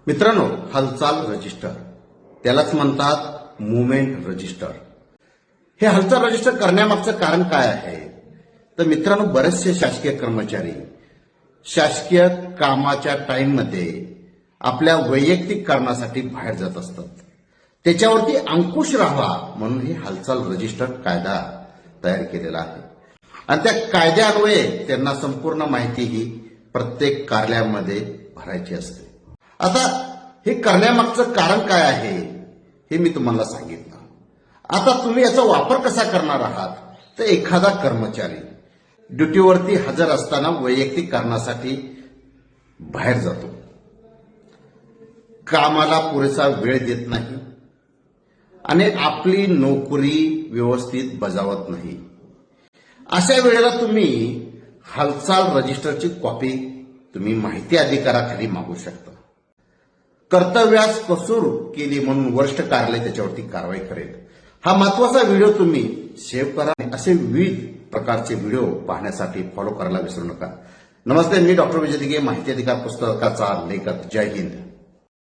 मित्रांनो, हालचाल रजिस्टर त्यालाच म्हणतात मुवमेंट रजिस्टर. हे हालचाल रजिस्टर करण्यामागचं कारण काय आहे? तर मित्रांनो, बरेचसे शासकीय कर्मचारी शासकीय कामाच्या टाइममध्ये आपल्या वैयक्तिक कारणासाठी बाहेर जात असतात. त्याच्यावरती अंकुश राहावा म्हणून हे हालचाल रजिस्टर कायदा तयार केलेला आहे आणि त्या कायद्यान्वये त्यांना संपूर्ण माहिती ही प्रत्येक कार्यालयामध्ये भरायची असते. आता हे करण्यामागचं कारण काय आहे हे मी तुम्हाला सांगितलं. आता तुम्ही याचा वापर कसा करणार आहात? तर एखादा कर्मचारी ड्युटीवरती हजर असताना वैयक्तिक कारणासाठी बाहेर जातो, कामाला पुरेसा वेळ देत नाही आणि आपली नोकरी व्यवस्थित बजावत नाही. अशा वेळेला तुम्ही हालचाल रजिस्टरची कॉपी तुम्ही माहिती अधिकाराखाली मागू शकता. कर्तव्यास कसूर केली म्हणून वरिष्ठ कार्यालय त्याच्यावरती कारवाई करेल. हा महत्वाचा व्हिडिओ तुम्ही सेव्ह करा. असे विविध प्रकारचे व्हिडिओ पाहण्यासाठी फॉलो करायला विसरू नका. नमस्ते, मी डॉक्टर विजय दिघे, माहिती अधिकार पुस्तकाचा लेखक. जय हिंद.